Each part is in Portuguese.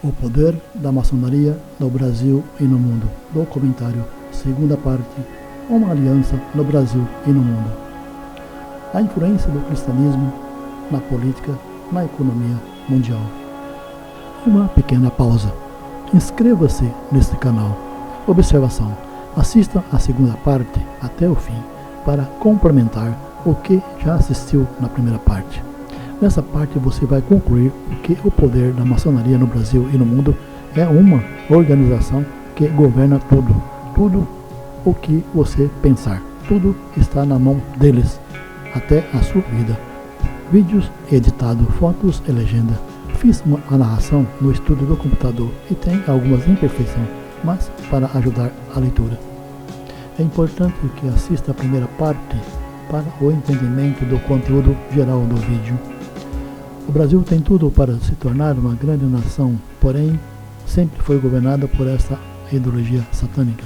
O poder da maçonaria no Brasil e no mundo. Documentário, segunda parte, uma aliança no Brasil e no mundo. A influência do cristianismo na política, na economia mundial. Uma pequena pausa. Inscreva-se neste canal. Observação. Assista a segunda parte até o fim para complementar o que já assistiu na primeira parte. Nessa parte você vai concluir que o poder da maçonaria no Brasil e no mundo é uma organização que governa tudo. Tudo o que você pensar. Tudo está na mão deles, até a sua vida. Vídeos editados, fotos e legenda. Fiz a narração no estúdio do computador e tem algumas imperfeições, mas para ajudar a leitura. É importante que assista a primeira parte para o entendimento do conteúdo geral do vídeo. O Brasil tem tudo para se tornar uma grande nação, porém sempre foi governada por essa ideologia satânica.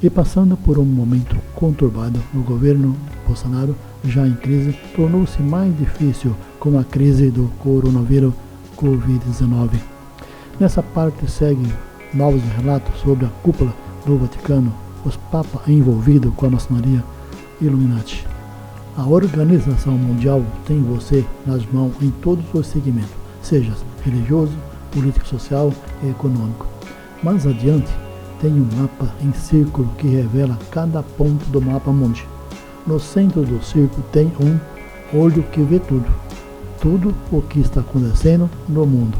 E passando por um momento conturbado, o governo Bolsonaro, já em crise, tornou-se mais difícil com a crise do coronavírus Covid-19. Nessa parte segue novos relatos sobre a cúpula do Vaticano, os papas envolvidos com a maçonaria Illuminati. A organização mundial tem você nas mãos em todos os segmentos, seja religioso, político, social e econômico. Mais adiante, tem um mapa em círculo que revela cada ponto do mapa mundi. No centro do círculo tem um olho que vê tudo. Tudo o que está acontecendo no mundo.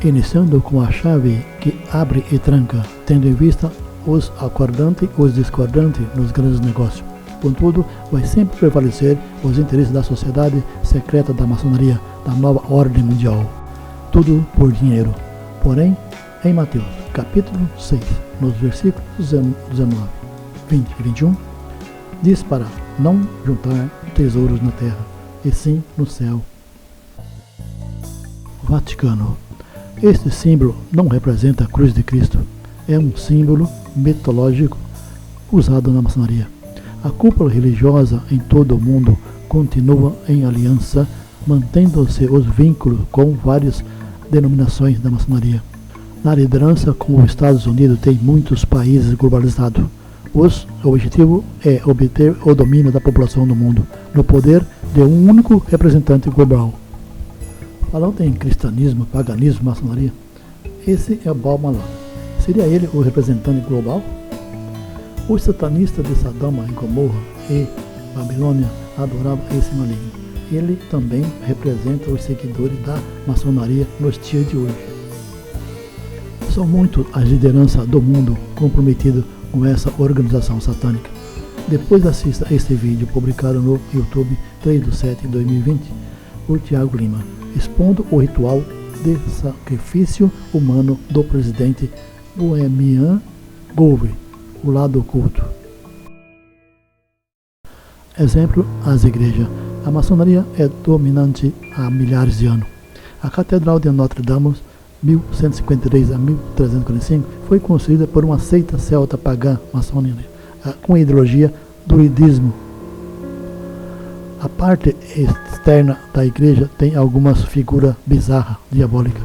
Iniciando com a chave que abre e tranca, tendo em vista os acordantes e os discordantes nos grandes negócios. Contudo, vai sempre prevalecer os interesses da sociedade secreta da maçonaria, da nova ordem mundial. Tudo por dinheiro. Porém, em Mateus, capítulo 6, nos versículos 19, 20 e 21, diz para não juntar tesouros na terra, e sim no céu. Vaticano. Este símbolo não representa a cruz de Cristo. É um símbolo mitológico usado na maçonaria. A cúpula religiosa em todo o mundo continua em aliança, mantendo-se os vínculos com várias denominações da maçonaria. Na liderança, como os Estados Unidos tem muitos países globalizados, o objetivo é obter o domínio da população do mundo, no poder de um único representante global. Falando em cristianismo, paganismo, maçonaria, esse é Baal Malan. Seria ele o representante global? Os satanistas de Sodoma e Gomorra e Babilônia adoravam esse maligno. Ele também representa os seguidores da maçonaria nos dias de hoje. São muitas as lideranças do mundo comprometidas com essa organização satânica. Depois assista este vídeo publicado no YouTube 3/7/2020 por Tiago Lima, expondo o ritual de sacrifício humano do presidente Bohemian Grove. O lado oculto. Exemplo, as igrejas. A maçonaria é dominante há milhares de anos. A Catedral de Notre Dame, 1153 a 1345, foi construída por uma seita celta pagã maçônica, com a ideologia druidismo. A parte externa da igreja tem algumas figuras bizarras, diabólicas.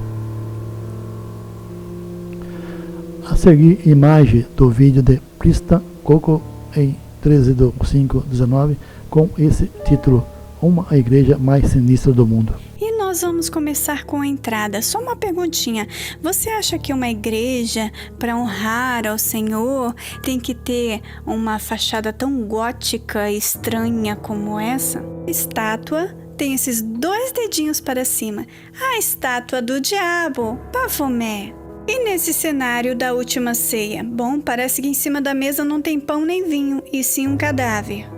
A seguir, imagem do vídeo de Prista Coco em 13/5/19 com esse título: Uma igreja mais sinistra do mundo. E nós vamos começar com a entrada. Só uma perguntinha. Você acha que uma igreja, para honrar ao Senhor, tem que ter uma fachada tão gótica e estranha como essa? A estátua tem esses 2 dedinhos para cima. A estátua do diabo, Baphomet. E nesse cenário da última ceia? Bom, parece que em cima da mesa não tem pão nem vinho, e sim um cadáver.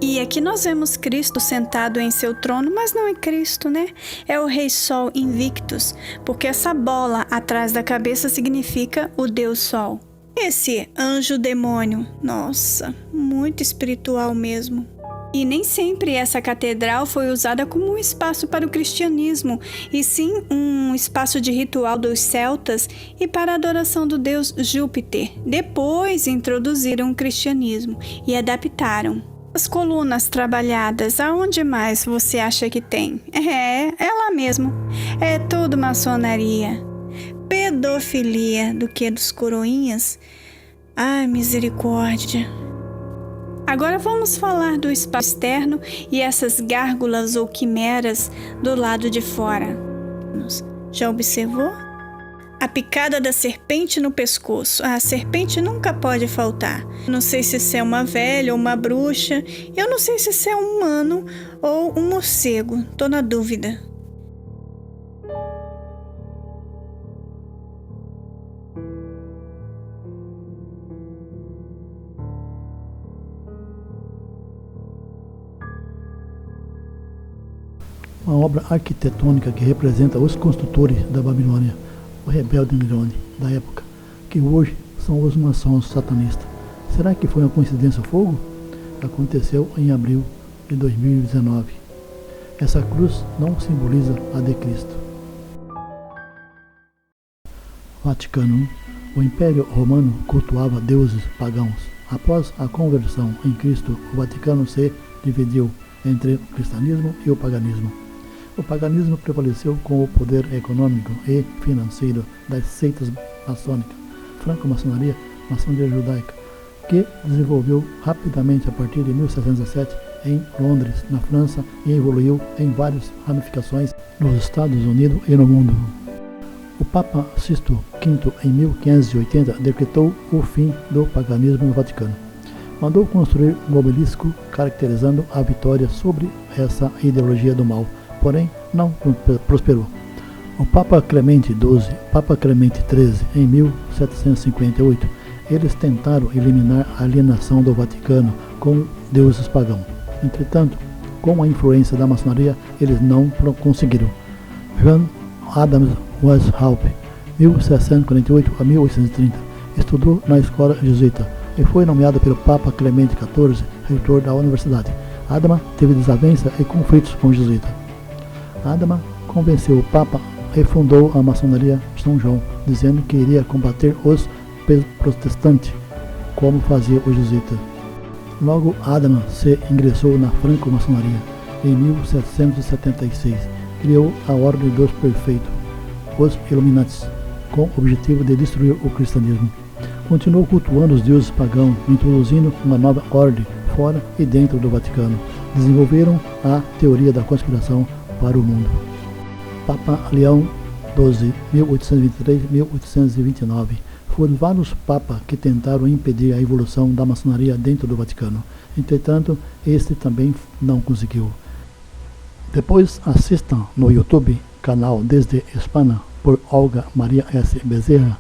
E aqui nós vemos Cristo sentado em seu trono, mas não é Cristo, né? É o Rei Sol Invictus, porque essa bola atrás da cabeça significa o Deus Sol. Esse anjo demônio, nossa, muito espiritual mesmo. E nem sempre essa catedral foi usada como um espaço para o cristianismo, e sim um espaço de ritual dos celtas e para a adoração do deus Júpiter. Depois introduziram o cristianismo e adaptaram. As colunas trabalhadas, aonde mais você acha que tem? É lá mesmo. É tudo maçonaria. Pedofilia do que dos coroinhas? Ai, misericórdia. Agora vamos falar do espaço externo e essas gárgulas ou quimeras do lado de fora. Já observou? A picada da serpente no pescoço. A serpente nunca pode faltar. Não sei se isso é uma velha ou uma bruxa. Eu não sei se isso é um humano ou um morcego. Tô na dúvida. Uma obra arquitetônica que representa os construtores da Babilônia, o rebelde Nirone da época, que hoje são os maçons satanistas. Será que foi uma coincidência o fogo? Aconteceu em abril de 2019. Essa cruz não simboliza a de Cristo. Vaticano. O Império Romano cultuava deuses pagãos. Após a conversão em Cristo, o Vaticano se dividiu entre o cristianismo e o paganismo. O paganismo prevaleceu com o poder econômico e financeiro das seitas maçônicas, franco-maçonaria, maçonaria judaica, que desenvolveu rapidamente a partir de 1717 em Londres, na França, e evoluiu em várias ramificações nos Estados Unidos e no mundo. O Papa Sisto V, em 1580, decretou o fim do paganismo no Vaticano. Mandou construir um obelisco caracterizando a vitória sobre essa ideologia do mal, porém não prosperou. O Papa Clemente XII, Papa Clemente XIII, em 1758, eles tentaram eliminar a alienação do Vaticano com deuses pagãos. Entretanto, com a influência da maçonaria, eles não conseguiram. John Adams Weishaupt, 1748 a 1830, estudou na escola jesuíta e foi nomeado pelo Papa Clemente XIV reitor da universidade. Adama teve desavença e conflitos com o jesuíta. Adama convenceu o Papa e fundou a maçonaria São João, dizendo que iria combater os protestantes, como fazia o jesuíta. Logo, Adama se ingressou na franco-maçonaria. Em 1776, criou a Ordem dos Perfeitos, os Illuminatis, com o objetivo de destruir o cristianismo. Continuou cultuando os deuses pagãos, introduzindo uma nova ordem fora e dentro do Vaticano. Desenvolveram a teoria da conspiração para o mundo. Papa Leão XII, 1823-1829, foram vários papas que tentaram impedir a evolução da maçonaria dentro do Vaticano. Entretanto, este também não conseguiu. Depois assistam no YouTube, canal Desde Espanha, por Olga Maria S. Bezerra,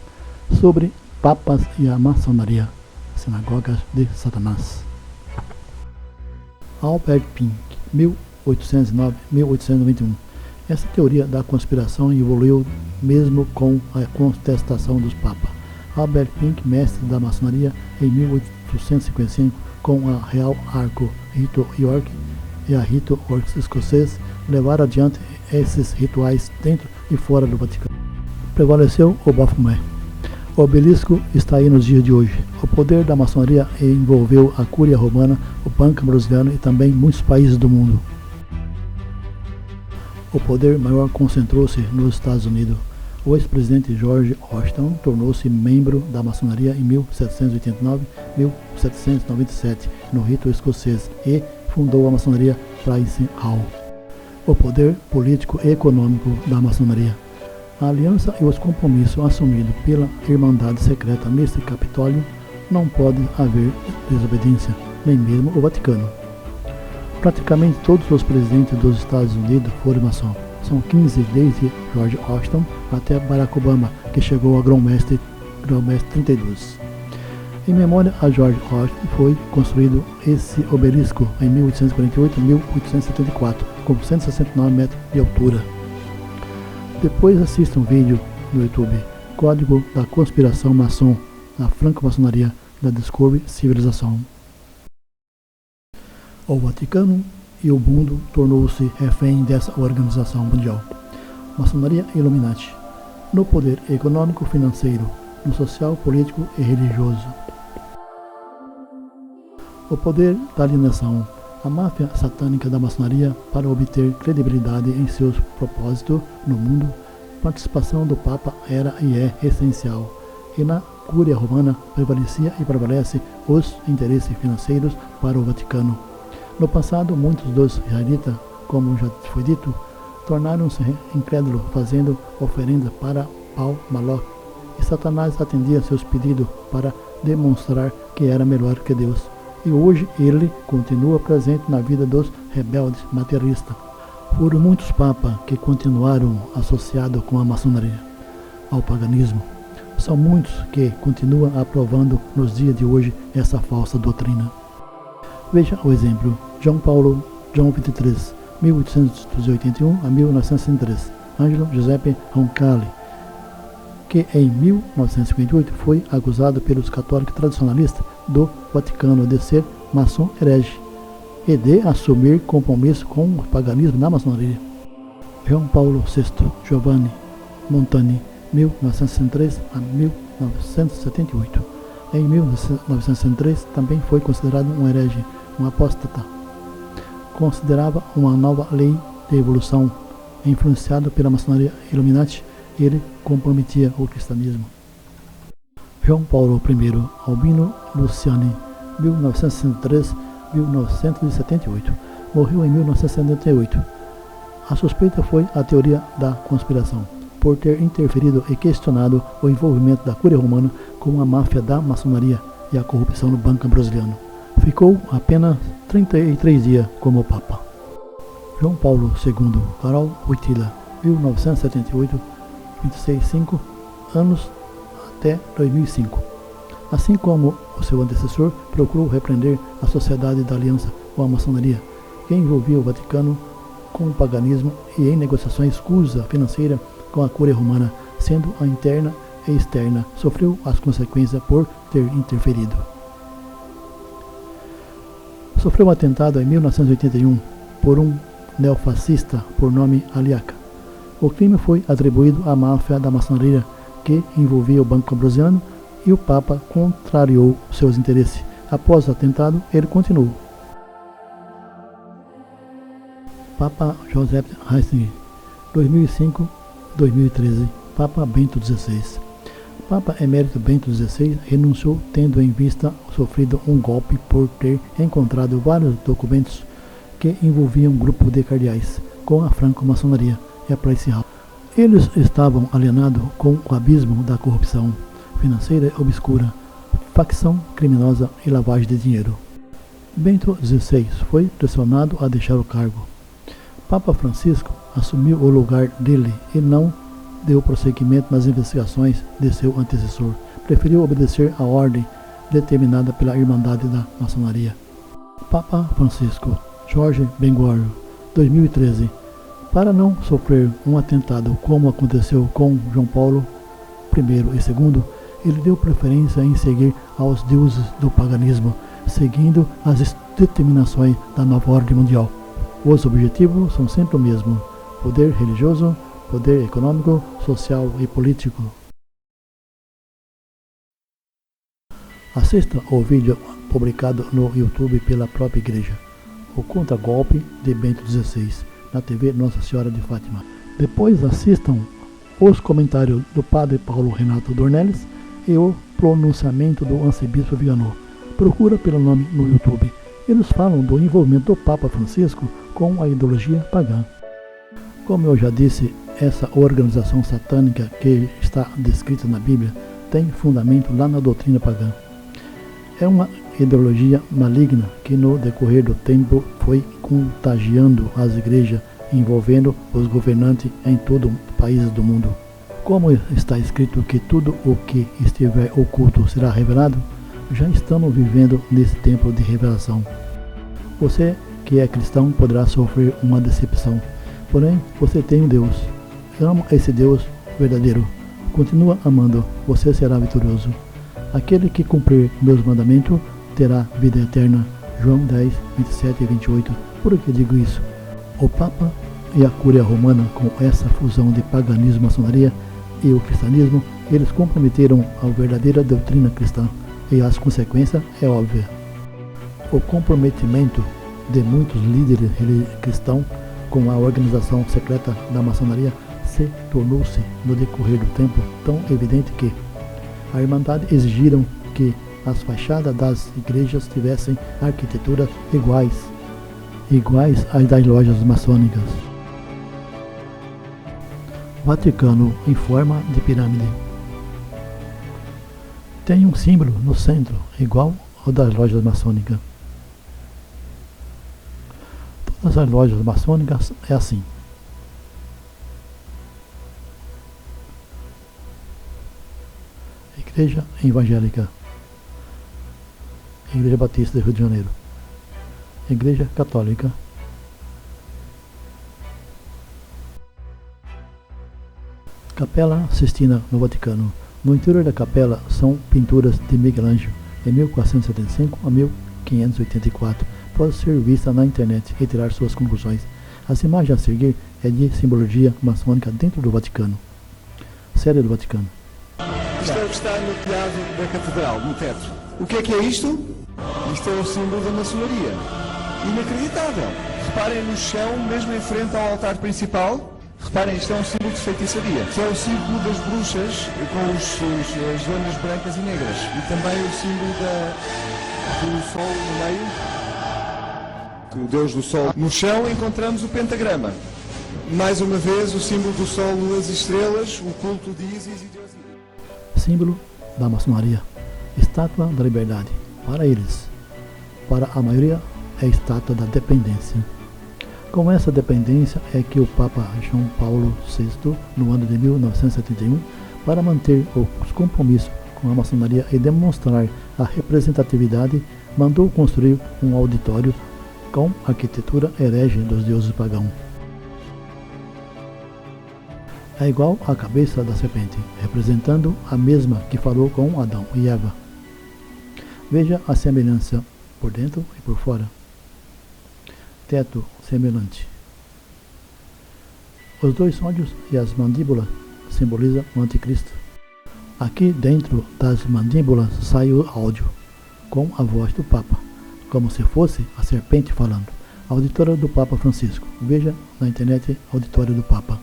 sobre papas e a maçonaria, sinagogas de Satanás. Albert Pink, 1809-1891. Essa teoria da conspiração evoluiu mesmo com a contestação dos papas. Albert Pink, mestre da maçonaria, em 1855, com a Real Arco Rito York e a Rito Orcs escocês, levaram adiante esses rituais dentro e fora do Vaticano. Prevaleceu o Baphomet. O obelisco está aí nos dias de hoje. O poder da maçonaria envolveu a Cúria Romana, o Banco Ambrosiano e também muitos países do mundo. O poder maior concentrou-se nos Estados Unidos. O ex-presidente George Washington tornou-se membro da maçonaria em 1789-1797, no rito escocês, e fundou a maçonaria Price Hall. O poder político e econômico da maçonaria. A aliança e os compromissos assumidos pela Irmandade Secreta neste Capitólio não pode haver desobediência, nem mesmo o Vaticano. Praticamente todos os presidentes dos Estados Unidos foram maçons. São 15 desde George Washington até Barack Obama, que chegou a Grão-Mestre 32. Em memória a George Washington foi construído esse obelisco em 1848 e 1874, com 169 metros de altura. Depois assista um vídeo no YouTube, Código da Conspiração Maçom, na Franco-Maçonaria da Discovery Civilização. O Vaticano e o mundo tornou-se refém dessa organização mundial. Maçonaria Illuminati, no poder econômico, financeiro, no social, político e religioso. O poder da alienação, A máfia satânica da maçonaria, para obter credibilidade em seus propósitos no mundo, a participação do Papa era e é essencial, e na Cúria Romana prevalecia e prevalece os interesses financeiros para o Vaticano. No passado, muitos dos israelitas, como já foi dito, tornaram-se incrédulos, fazendo oferendas para Baal Moloch, e Satanás atendia seus pedidos para demonstrar que era melhor que Deus. E hoje ele continua presente na vida dos rebeldes materialistas. Foram muitos papas que continuaram associados com a maçonaria, ao paganismo. São muitos que continuam aprovando nos dias de hoje essa falsa doutrina. Veja o exemplo: João Paulo, João 23, 1881 a 1903, Ângelo Giuseppe Roncalli, que em 1958 foi acusado pelos católicos tradicionalistas do Vaticano de ser maçom herege e de assumir compromisso com o paganismo na maçonaria. João Paulo VI, Giovanni Montani, 1963 a 1978. Em 1963 também foi considerado um herege, um apóstata. Considerava uma nova lei de evolução, influenciado pela maçonaria Illuminati. Ele comprometia o cristianismo. João Paulo I, Albino Luciani, 1963-1978, morreu em 1978. A suspeita foi a teoria da conspiração, por ter interferido e questionado o envolvimento da Cúria Romana com a máfia da maçonaria e a corrupção no Banco Brasiliano. Ficou apenas 33 dias como Papa. João Paulo II, Carol Wojtyla, 1978-26 anos até 2005. Assim como o seu antecessor, procurou repreender a sociedade da aliança com a maçonaria, que envolvia o Vaticano com o paganismo e em negociações escusas financeiras com a Cúria Romana, sendo a interna e externa, sofreu as consequências por ter interferido. Sofreu um atentado em 1981 por um neofascista por nome Aliaca. O crime foi atribuído à máfia da maçonaria que envolvia o Banco Ambrosiano, e o Papa contrariou seus interesses. Após o atentado, ele continuou. Papa Joseph Ratzinger, 2005-2013, Papa Bento XVI. Papa Emérito Bento XVI renunciou tendo em vista sofrido um golpe por ter encontrado vários documentos que envolviam um grupo de cardeais com a franco-maçonaria e a Price House. Eles estavam alienados com o abismo da corrupção financeira obscura, facção criminosa e lavagem de dinheiro. Bento XVI foi pressionado a deixar o cargo. Papa Francisco assumiu o lugar dele e não deu prosseguimento nas investigações de seu antecessor. Preferiu obedecer à ordem determinada pela Irmandade da Maçonaria. Papa Francisco, Jorge Bergoglio, 2013. Para não sofrer um atentado como aconteceu com João Paulo I e II, ele deu preferência em seguir aos deuses do paganismo, seguindo as determinações da nova ordem mundial. Os objetivos são sempre o mesmo: poder religioso, poder econômico, social e político. Assista ao vídeo publicado no YouTube pela própria igreja, o Contra-Golpe de Bento XVI, na TV Nossa Senhora de Fátima. Depois assistam os comentários do Padre Paulo Renato Dornelles e o pronunciamento do arcebispo Viganò. Procura pelo nome no YouTube. Eles falam do envolvimento do Papa Francisco com a ideologia pagã. Como eu já disse, essa organização satânica que está descrita na Bíblia tem fundamento lá na doutrina pagã. É uma ideologia maligna que no decorrer do tempo foi contagiando as igrejas, envolvendo os governantes em todo o país do mundo. Como está escrito que tudo o que estiver oculto será revelado, já estamos vivendo nesse tempo de revelação. Você que é cristão poderá sofrer uma decepção, porém você tem um Deus. Ama esse Deus verdadeiro. Continua amando, você será vitorioso. Aquele que cumprir meus mandamentos terá vida eterna. João 10, 27 e 28. Por que digo isso? O Papa e a Cúria Romana, com essa fusão de paganismo, maçonaria e o cristianismo, eles comprometeram a verdadeira doutrina cristã, e as consequências é óbvia. O comprometimento de muitos líderes cristãos com a organização secreta da maçonaria se tornou-se, no decorrer do tempo, tão evidente que a Irmandade exigiram que as fachadas das igrejas tivessem arquiteturas iguais às das lojas maçônicas. Vaticano em forma de pirâmide. Tem um símbolo no centro, igual ao das lojas maçônicas. Todas as lojas maçônicas é assim. Igreja Evangélica, Igreja Batista do Rio de Janeiro, Igreja Católica, Capela Sistina no Vaticano. No interior da capela são pinturas de Michelangelo, de 1475 a 1584. Pode ser vista na internet e tirar suas conclusões. As imagens a seguir é de simbologia maçônica dentro do Vaticano. Sede do Vaticano. Isto é o que está no telhado da catedral, no teto. O que é isto? Isto é o símbolo da maçonaria. Inacreditável. Reparem no chão, mesmo em frente ao altar principal. Reparem, isto é um símbolo de feitiçaria. Isto é o símbolo das bruxas, com as zonas brancas e negras. E também o símbolo do sol no meio. O deus do sol. No chão encontramos o pentagrama. Mais uma vez, o símbolo do sol, luas e estrelas, o culto de Ísis e de Osíris. Símbolo da maçonaria. Estátua da liberdade. Para eles. Para a maioria, é a estátua da dependência. Com essa dependência é que o Papa João Paulo VI, no ano de 1971, para manter os compromissos com a maçonaria e demonstrar a representatividade, mandou construir um auditório com arquitetura herege dos deuses pagãos. É igual à cabeça da serpente, representando a mesma que falou com Adão e Eva. Veja a semelhança por dentro e por fora. Teto semelhante. Os dois olhos e as mandíbulas simbolizam o anticristo. Aqui dentro das mandíbulas sai o áudio, com a voz do Papa, como se fosse a serpente falando. Auditório do Papa Francisco. Veja na internet Auditório do Papa.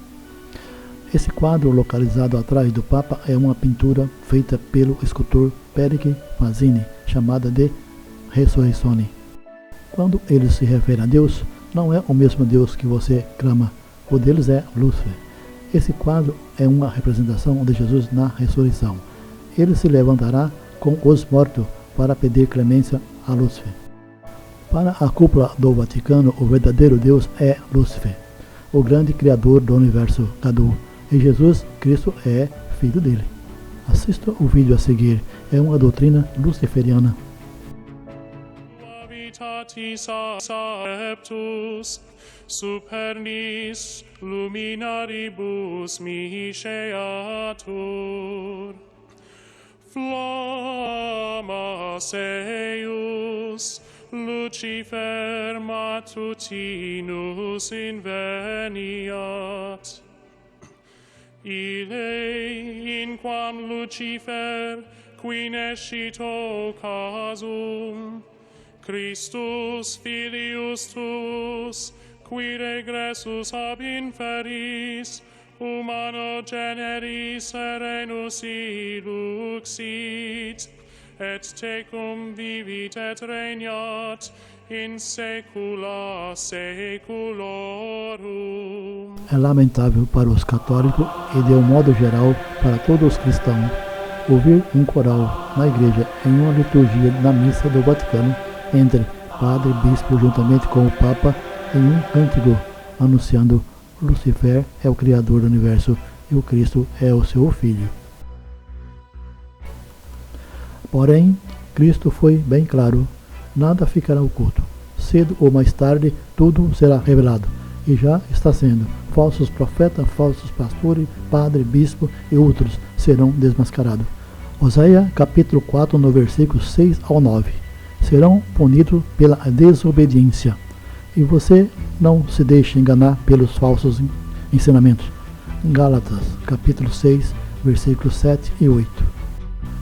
Esse quadro localizado atrás do Papa é uma pintura feita pelo escultor Peric Fazzini, chamada de Resurrezione. Quando eles se referem a Deus, não é o mesmo Deus que você clama, o deles é Lúcifer. Esse quadro é uma representação de Jesus na ressurreição. Ele se levantará com os mortos para pedir clemência a Lúcifer. Para a cúpula do Vaticano, o verdadeiro Deus é Lúcifer, o grande criador do universo Cadu, e Jesus Cristo é filho dele. Assista o vídeo a seguir, é uma doutrina luciferiana. Supernis luminaribus misceatur, flammas eius Lucifer matutinus inveniat. Ille inquam Lucifer qui nescito casum, Christus filius tuus, qui regressus ab inferis, humano generis serenus iluxit, et tecum vivit et regnat in saecula saeculorum. É lamentável para os católicos e, de um modo geral, para todos os cristãos, ouvir um coral na igreja em uma liturgia na missa do Vaticano entre padre e bispo juntamente com o Papa em um cântico anunciando Lucifer é o Criador do Universo e o Cristo é o seu Filho. Porém, Cristo foi bem claro, nada ficará oculto. Cedo ou mais tarde, tudo será revelado. E já está sendo. Falsos profetas, falsos pastores, padre, bispo e outros serão desmascarados. Oséias capítulo 4, no versículo 6 ao 9. Serão punidos pela desobediência. E você não se deixe enganar pelos falsos ensinamentos. Gálatas capítulo 6, versículos 7 e 8.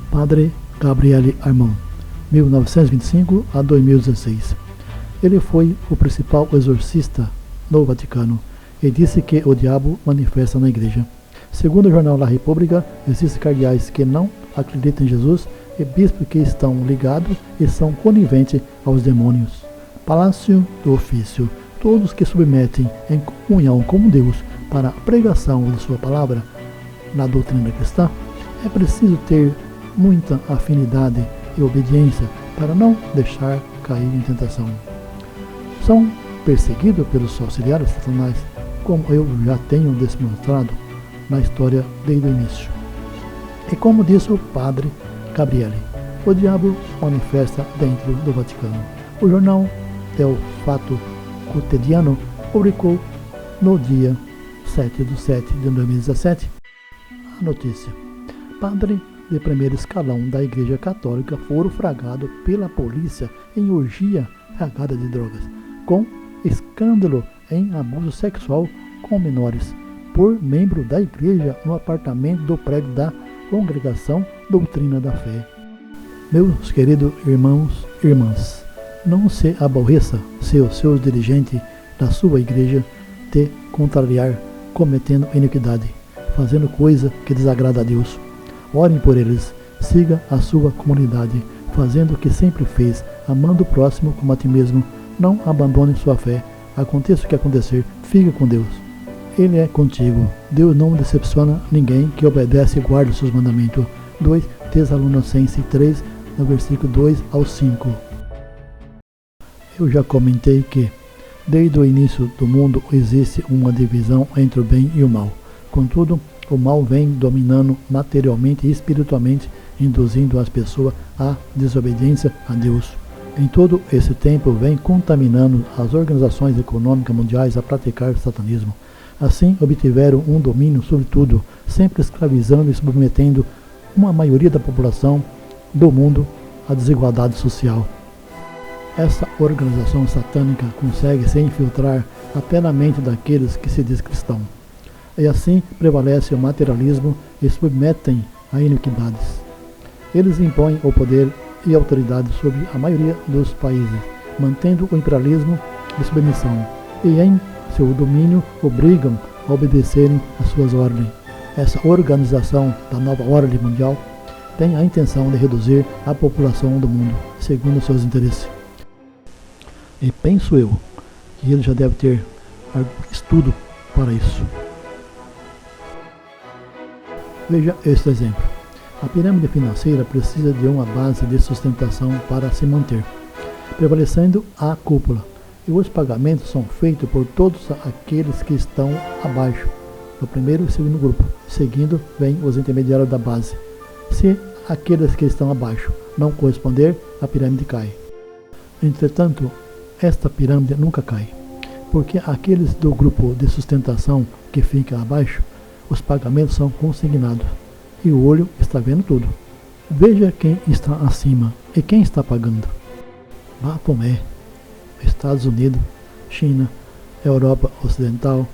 Padre Gabriele Armand, 1925 a 2016. Ele foi o principal exorcista no Vaticano e disse que o diabo manifesta na igreja. Segundo o jornal La Repubblica, existem cardeais que não acreditam em Jesus e bispos que estão ligados e são coniventes aos demônios. Palácio do Ofício. Todos que submetem em comunhão com Deus para a pregação de sua palavra na doutrina cristã, é preciso ter muita afinidade e obediência para não deixar cair em tentação. São perseguidos pelos auxiliares de Satanás, como eu já tenho demonstrado na história desde o início. E como disse o padre Gabriele, o diabo manifesta dentro do Vaticano. O jornal El Fato Quotidiano publicou no dia 7/7 de 2017 a notícia: padre de primeiro escalão da Igreja Católica foram flagrados pela polícia em orgia regada de drogas, com escândalo em abuso sexual com menores, por membro da igreja no apartamento do prédio da Congregação Doutrina da Fé. Meus queridos irmãos e irmãs, não se aborreça se os seus dirigentes da sua igreja te contrariar cometendo iniquidade, fazendo coisa que desagrada a Deus. Orem por eles, siga a sua comunidade, fazendo o que sempre fez, amando o próximo como a ti mesmo. Não abandone sua fé. Aconteça o que acontecer, fique com Deus. Ele é contigo. Deus não decepciona ninguém que obedece e guarda os seus mandamentos. 2 Tessalonicenses 3, no versículo 2 ao 5. Eu já comentei que, desde o início do mundo, existe uma divisão entre o bem e o mal. Contudo, o mal vem dominando materialmente e espiritualmente, induzindo as pessoas à desobediência a Deus. Em todo esse tempo, vem contaminando as organizações econômicas mundiais a praticar o satanismo. Assim, obtiveram um domínio sobre tudo, sempre escravizando e submetendo uma maioria da população do mundo à desigualdade social. Essa organização satânica consegue se infiltrar até na mente daqueles que se diz cristão. E assim prevalece o materialismo e submetem a iniquidades. Eles impõem o poder e autoridade sobre a maioria dos países, mantendo o imperialismo de submissão, e em seu domínio obrigam a obedecerem às suas ordens. Essa organização da nova ordem mundial tem a intenção de reduzir a população do mundo, segundo seus interesses. E penso eu que ele já deve ter estudo para isso. Veja este exemplo. A pirâmide financeira precisa de uma base de sustentação para se manter, prevalecendo a cúpula, e os pagamentos são feitos por todos aqueles que estão abaixo, do primeiro e segundo grupo. Seguindo, vem os intermediários da base. Se aqueles que estão abaixo não corresponder, a pirâmide cai. Entretanto, esta pirâmide nunca cai, porque aqueles do grupo de sustentação que fica abaixo, os pagamentos são consignados, e o olho está vendo tudo. Veja quem está acima e quem está pagando. Bapomé, Estados Unidos, China, Europa Ocidental,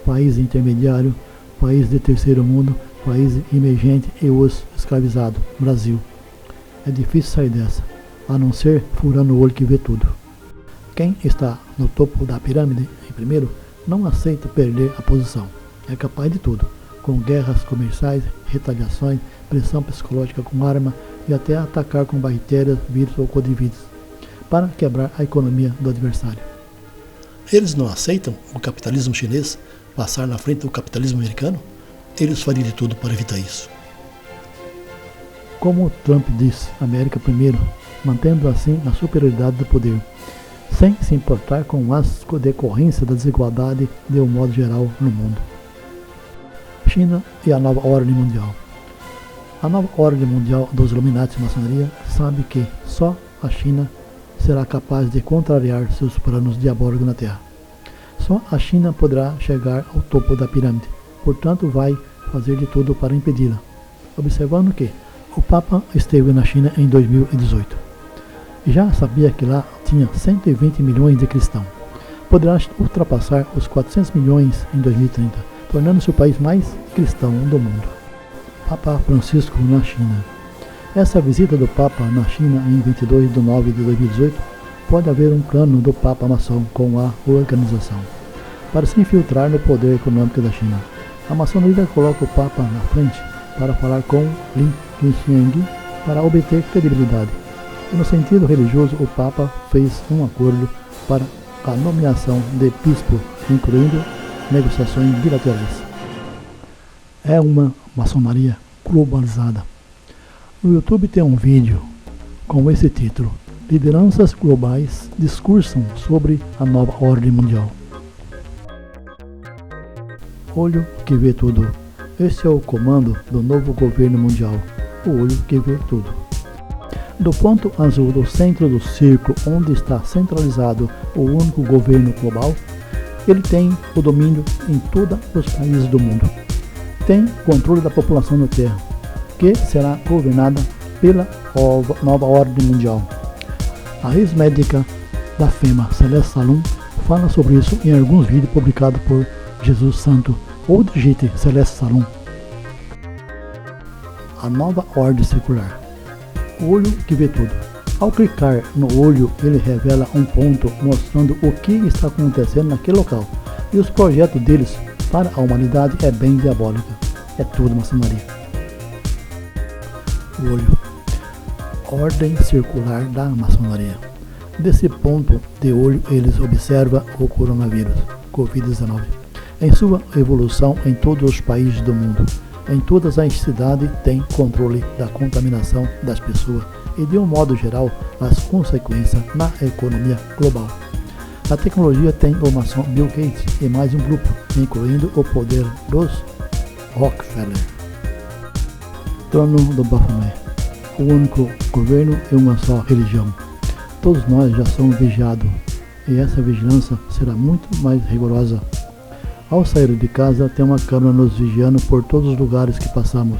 país intermediário, país de terceiro mundo, país emergente e os escravizados, Brasil. É difícil sair dessa, a não ser furando o olho que vê tudo. Quem está no topo da pirâmide, em primeiro, não aceita perder a posição. É capaz de tudo, com guerras comerciais, retaliações, pressão psicológica com arma e até atacar com bactérias, vírus ou codivírus, para quebrar a economia do adversário. Eles não aceitam o capitalismo chinês passar na frente do capitalismo americano? Eles fariam de tudo para evitar isso. Como Trump disse, América primeiro, mantendo assim a superioridade do poder, sem se importar com as decorrências da desigualdade de um modo geral no mundo. China e a nova ordem mundial. A nova ordem mundial dos Illuminati e maçonaria sabe que só a China será capaz de contrariar seus planos diabólicos na Terra. Só a China poderá chegar ao topo da pirâmide, portanto vai fazer de tudo para impedi-la. Observando que o Papa esteve na China em 2018. Já sabia que lá tinha 120 milhões de cristãos. Poderá ultrapassar os 400 milhões em 2030, tornando-se o país mais cristão do mundo. Papa Francisco na China. Essa visita do Papa na China em 22 de 9 de 2018 pode haver um plano do Papa maçom com a organização para se infiltrar no poder econômico da China. A maçonaria coloca o Papa na frente para falar com Li Keqiang para obter credibilidade. E no sentido religioso, o Papa fez um acordo para a nomeação de bispo, incluindo negociações bilaterais. É uma maçonaria globalizada. No YouTube tem um vídeo com esse título: Lideranças globais discursam sobre a nova ordem mundial. Olho que vê tudo. Este é o comando do novo governo mundial. O olho que vê tudo. Do ponto azul do centro do círculo, onde está centralizado o único governo global, ele tem o domínio em todos os países do mundo. Tem controle da população da Terra, que será governada pela nova ordem mundial. A ex-médica da FEMA, Celeste Salum, fala sobre isso em alguns vídeos publicados por Jesus Santo, ou digite Celeste Salum. A nova ordem circular. O olho que vê tudo. Ao clicar no olho, ele revela um ponto mostrando o que está acontecendo naquele local. E os projetos deles para a humanidade é bem diabólica. É tudo maçonaria. O olho. Ordem circular da maçonaria. Desse ponto de olho, eles observam o coronavírus, Covid-19, em sua evolução em todos os países do mundo. Em todas as cidades tem controle da contaminação das pessoas e, de um modo geral, as consequências na economia global. A tecnologia tem o maçom Bill Gates e mais um grupo, incluindo o poder dos Rockefeller. Trono do Baphomet. O único governo e uma só religião. Todos nós já somos vigiados e essa vigilância será muito mais rigorosa. Ao sair de casa, tem uma câmera nos vigiando por todos os lugares que passamos.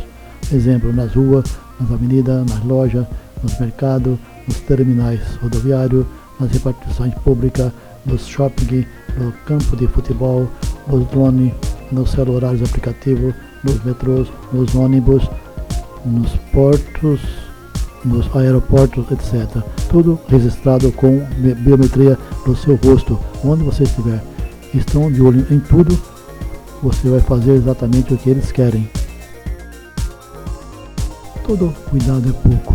Exemplo, nas ruas, nas avenidas, nas lojas, nos mercados, nos terminais rodoviários, nas repartições públicas, nos shopping, no campo de futebol, nos drones, nos celulares aplicativos, nos metrôs, nos ônibus, nos portos, nos aeroportos, etc. Tudo registrado com biometria do seu rosto, onde você estiver. Estão de olho em tudo, você vai fazer exatamente o que eles querem. Todo cuidado é pouco.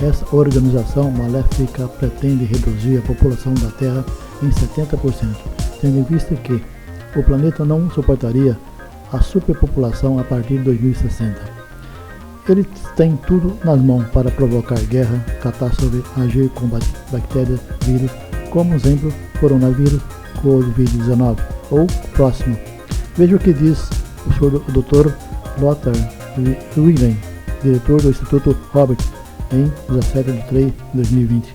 Essa organização maléfica pretende reduzir a população da Terra em 70%, tendo em vista que o planeta não suportaria a superpopulação a partir de 2060. Eles têm tudo nas mãos para provocar guerra, catástrofe, agir com bactérias, vírus, como exemplo, coronavírus, Covid-19 ou próximo. Veja o que diz o Dr. Lothar Wieland, diretor do Instituto Robert, em 17 de 3 de 2020.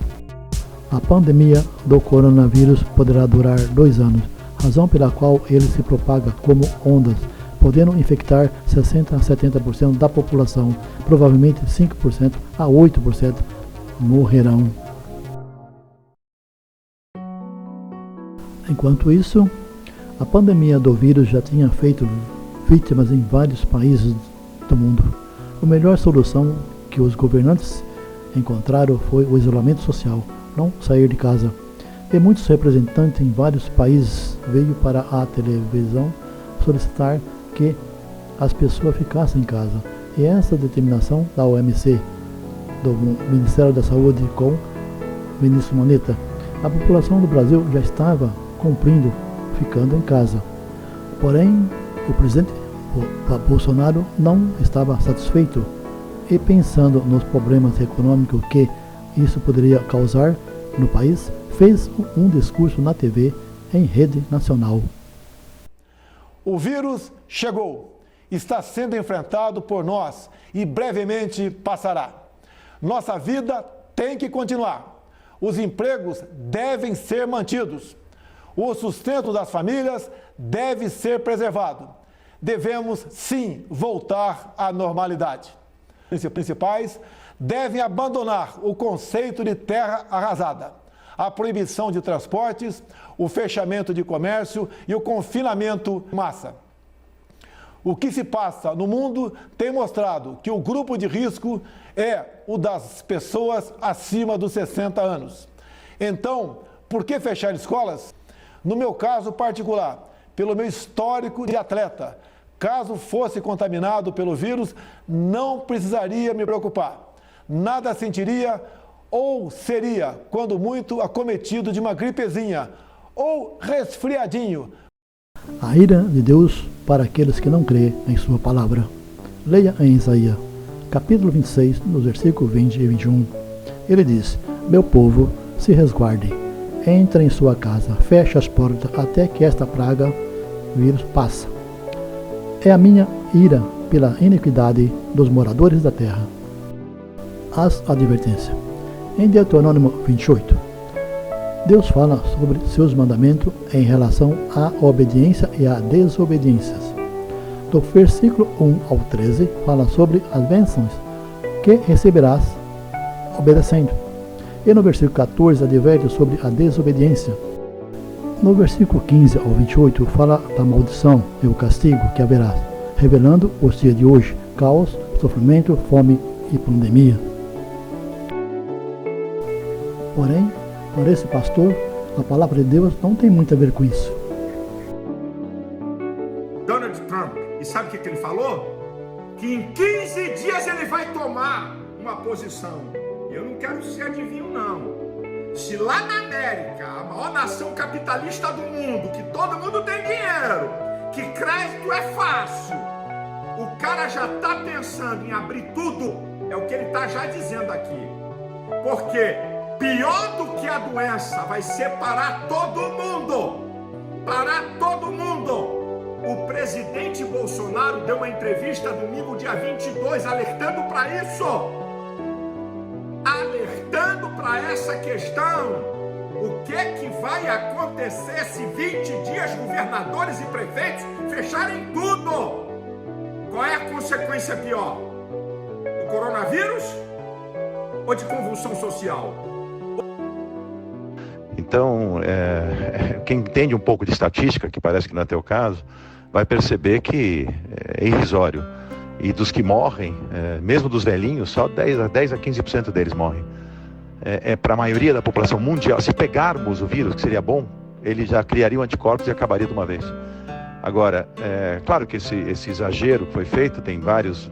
A pandemia do coronavírus poderá durar 2 anos, razão pela qual ele se propaga como ondas, podendo infectar 60 a 70% da população, provavelmente 5% a 8% morrerão. Enquanto isso, a pandemia do vírus já tinha feito vítimas em vários países do mundo. A melhor solução que os governantes encontraram foi o isolamento social, não sair de casa. E muitos representantes em vários países veio para a televisão solicitar que as pessoas ficassem em casa. E essa determinação da OMC, do Ministério da Saúde com o ministro Mandetta, a população do Brasil já estava cumprindo, ficando em casa. Porém, o presidente Bolsonaro não estava satisfeito e, pensando nos problemas econômicos que isso poderia causar no país, fez um discurso na TV em rede nacional. O vírus chegou, está sendo enfrentado por nós e brevemente passará. Nossa vida tem que continuar. Os empregos devem ser mantidos. O sustento das famílias deve ser preservado. Devemos, sim, voltar à normalidade. Os principais devem abandonar o conceito de terra arrasada, a proibição de transportes, o fechamento de comércio e o confinamento em massa. O que se passa no mundo tem mostrado que o grupo de risco é o das pessoas acima dos 60 anos. Então, por que fechar escolas? No meu caso particular, pelo meu histórico de atleta, caso fosse contaminado pelo vírus, não precisaria me preocupar. Nada sentiria ou seria, quando muito, acometido de uma gripezinha ou resfriadinho. A ira de Deus para aqueles que não creem em sua palavra. Leia em Isaías, capítulo 26, nos versículos 20 e 21. Ele diz: meu povo, se resguarde, entre em sua casa, feche as portas até que esta praga, vírus, passe. É a minha ira pela iniquidade dos moradores da terra. As advertências. Em Deuteronômio 28, Deus fala sobre seus mandamentos em relação à obediência e à desobediência. Do versículo 1 ao 13, fala sobre as bênçãos que receberás obedecendo. E no versículo 14, adverte sobre a desobediência. No versículo 15 ao 28, fala da maldição e o castigo que haverá, revelando os dias de hoje, caos, sofrimento, fome e pandemia. Porém, para esse pastor, a palavra de Deus não tem muito a ver com isso. Donald Trump, e sabe o que ele falou? Que em 15 dias ele vai tomar uma posição. Eu não quero ser adivinho, não. Se lá na América, a maior nação capitalista do mundo, que todo mundo tem dinheiro, que crédito é fácil, o cara já está pensando em abrir tudo, é o que ele está já dizendo aqui. Porque pior do que a doença vai ser parar todo mundo. Parar todo mundo. O presidente Bolsonaro deu uma entrevista domingo, dia 22, alertando para isso. Alertando para essa questão. O que vai acontecer se 20 dias governadores e prefeitos fecharem tudo? Qual é a consequência pior? Do coronavírus ou de convulsão social? Então, quem entende um pouco de estatística, que parece que não é teu caso, vai perceber que é irrisório. E dos que morrem, mesmo dos velhinhos, só 10 a 15% deles morrem. Para a maioria da população mundial, se pegarmos o vírus, que seria bom, ele já criaria anticorpos e acabaria de uma vez. Agora, claro que esse exagero que foi feito tem vários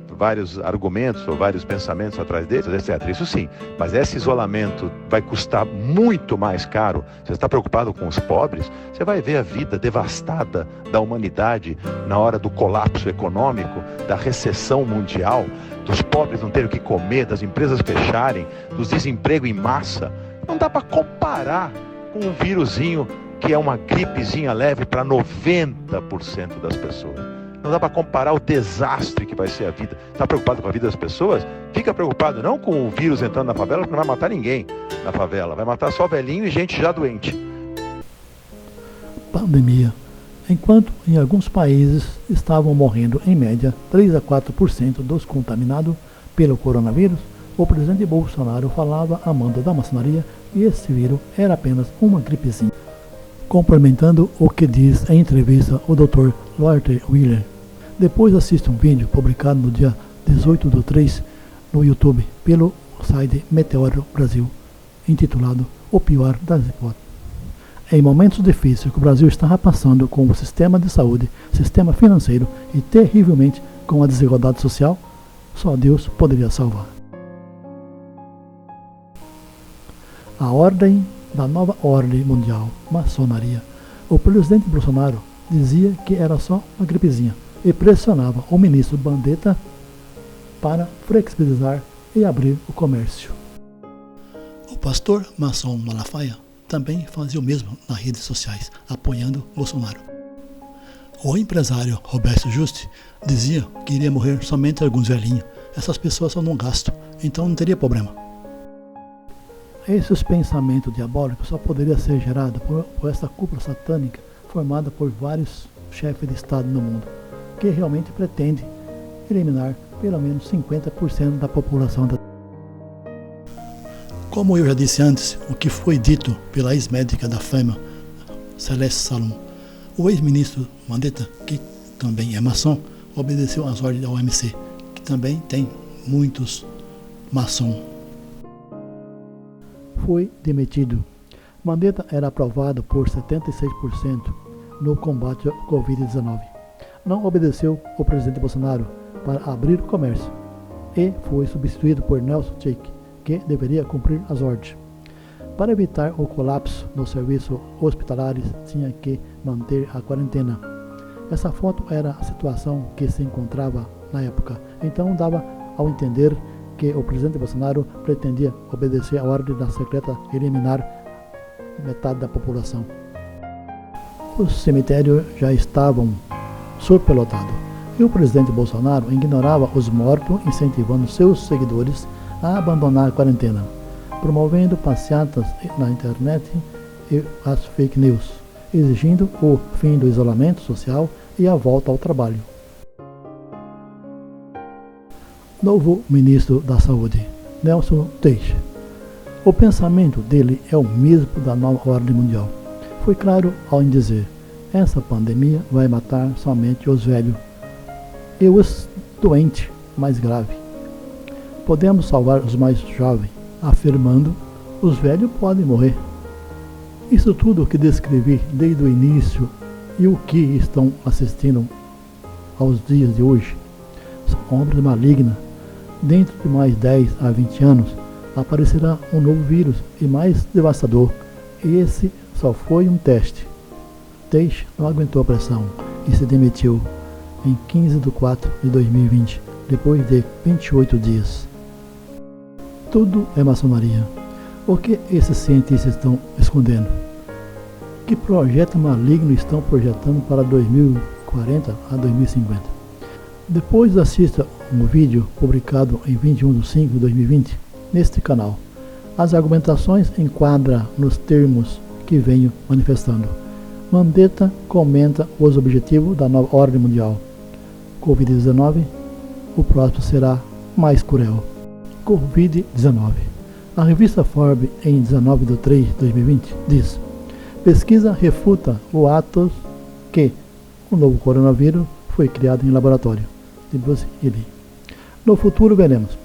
argumentos ou vários pensamentos atrás deles, etc. Isso sim, mas esse isolamento vai custar muito mais caro. Você está preocupado com os pobres? Você vai ver a vida devastada da humanidade na hora do colapso econômico, da recessão mundial, dos pobres não terem o que comer, das empresas fecharem, dos desemprego em massa. Não dá para comparar com um vírusinho que é uma gripezinha leve para 90% das pessoas. Não dá para comparar o desastre que vai ser a vida. Está preocupado com a vida das pessoas? Fica preocupado não com o vírus entrando na favela, porque não vai matar ninguém na favela. Vai matar só velhinho e gente já doente. Pandemia. Enquanto em alguns países estavam morrendo em média 3 a 4% dos contaminados pelo coronavírus, o presidente Bolsonaro falava a mando da maçonaria e esse vírus era apenas uma gripezinha. Complementando o que diz em entrevista o Dr. Walter Willer. Depois assista um vídeo publicado no dia 18/3 no YouTube pelo site Meteoro Brasil, intitulado O Pior das Hipóteses. Em momentos difíceis que o Brasil estava passando com o sistema de saúde, sistema financeiro e terrivelmente com a desigualdade social, só Deus poderia salvar. A ordem da nova ordem mundial, maçonaria. O presidente Bolsonaro dizia que era só uma gripezinha e pressionava o ministro Mandetta para flexibilizar e abrir o comércio. O pastor maçom Malafaia também fazia o mesmo nas redes sociais, apoiando Bolsonaro. O empresário Roberto Juste dizia que iria morrer somente alguns velhinhos. Essas pessoas só não gastam, então não teria problema. Esses pensamentos diabólicos só poderia ser gerado por essa cúpula satânica formada por vários chefes de Estado no mundo, que realmente pretende eliminar pelo menos 50% da população da Terra. Como eu já disse antes, o que foi dito pela ex-médica da fama, Celeste Salom, o ex-ministro Mandetta, que também é maçom, obedeceu às ordens da OMC, que também tem muitos maçons. Foi demitido. Mandetta era aprovado por 76% no combate ao Covid-19. Não obedeceu o presidente Bolsonaro para abrir o comércio e foi substituído por Nelson Taixe, que deveria cumprir as ordens. Para evitar o colapso nos serviços hospitalares, tinha que manter a quarentena. Essa foto era a situação que se encontrava na época, então dava ao entender que o presidente Bolsonaro pretendia obedecer a ordem da secreta eliminar metade da população. Os cemitérios já estavam superlotados e o presidente Bolsonaro ignorava os mortos, incentivando seus seguidores a abandonar a quarentena, promovendo passeatas na internet e as fake news, exigindo o fim do isolamento social e a volta ao trabalho. Novo ministro da Saúde, Nelson Taixe. O pensamento dele é o mesmo da nova ordem mundial. Foi claro ao dizer: essa pandemia vai matar somente os velhos e os doentes mais graves. Podemos salvar os mais jovens, afirmando: os velhos podem morrer. Isso tudo que descrevi desde o início e o que estão assistindo aos dias de hoje são obras malignas. Dentro de mais 10 a 20 anos aparecerá um novo vírus e mais devastador. E esse só foi um teste. Taixe não aguentou a pressão e se demitiu em 15 de 4 de 2020, depois de 28 dias. Tudo é maçonaria. O que esses cientistas estão escondendo? Que projeto maligno estão projetando para 2040 a 2050? Depois assista um vídeo publicado em 21 de 5 de 2020 neste canal. As argumentações enquadram nos termos que venho manifestando. Mandetta comenta os objetivos da nova ordem mundial. Covid-19, o próximo será mais cruel. Covid-19. A revista Forbes, em 19 de 3 de 2020, diz: pesquisa refuta o ato que o novo coronavírus foi criado em laboratório. De Bruce Ely. No futuro veremos.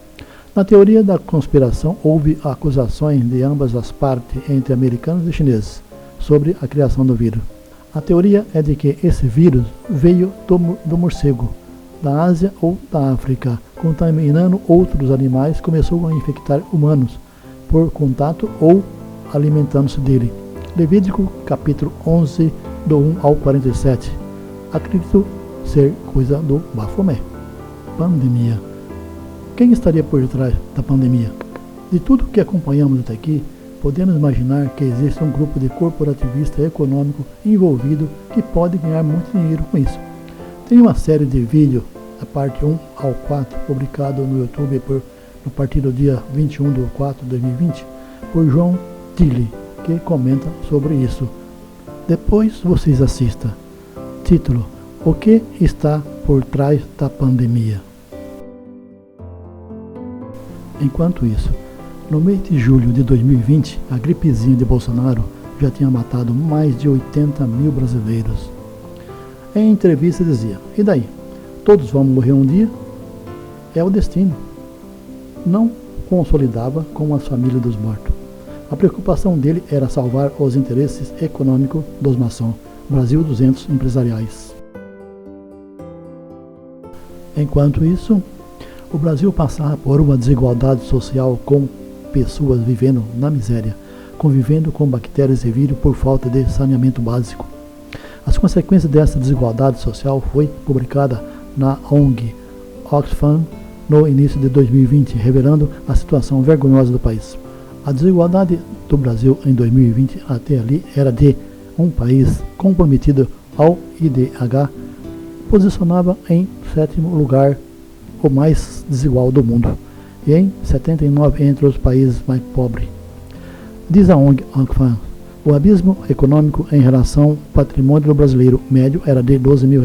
Na teoria da conspiração, houve acusações de ambas as partes, entre americanos e chineses, sobre a criação do vírus. A teoria é de que esse vírus veio do morcego, da Ásia ou da África, contaminando outros animais, começou a infectar humanos por contato ou alimentando-se dele. Levítico capítulo 11, do 1 ao 47. Acredito ser coisa do Bafomé. Pandemia. Quem estaria por trás da pandemia? De tudo que acompanhamos até aqui, podemos imaginar que existe um grupo de corporativista econômico envolvido que pode ganhar muito dinheiro com isso. Tem uma série de vídeos, a parte 1 ao 4, publicado no YouTube a partir do dia 21 de 4 de 2020, por João Tille, que comenta sobre isso. Depois vocês assistam. Título: o que está por trás da pandemia? Enquanto isso, no mês de julho de 2020, a gripezinha de Bolsonaro já tinha matado mais de 80 mil brasileiros. Em entrevista dizia: e daí? Todos vamos morrer um dia? É o destino. Não consolidava com as famílias dos mortos. A preocupação dele era salvar os interesses econômicos dos maçons, Brasil 200 empresariais. Enquanto isso, o Brasil passava por uma desigualdade social, com pessoas vivendo na miséria, convivendo com bactérias e vírus por falta de saneamento básico. As consequências dessa desigualdade social foi publicada na ONG Oxfam no início de 2020, revelando a situação vergonhosa do país. A desigualdade do Brasil em 2020 até ali era de um país comprometido ao IDH, posicionava em 7º lugar, o mais desigual do mundo, e em 79 entre os países mais pobres. Diz a ONG Oxfam, o abismo econômico em relação ao patrimônio do brasileiro médio era de R$12 mil.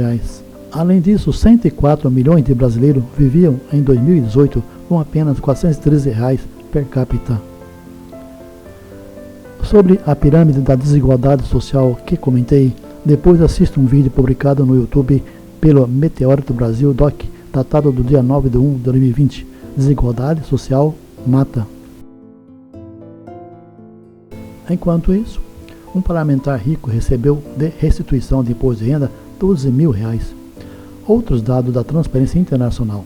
Além disso, 104 milhões de brasileiros viviam em 2018 com apenas R$413 per capita. Sobre a pirâmide da desigualdade social que comentei, depois assista um vídeo publicado no YouTube pelo Meteoro do Brasil DOC, datado do dia 9/1 de 2020. Desigualdade social mata. Enquanto isso, um parlamentar rico recebeu de restituição de imposto de renda R$12 mil. Outros dados da Transparência Internacional.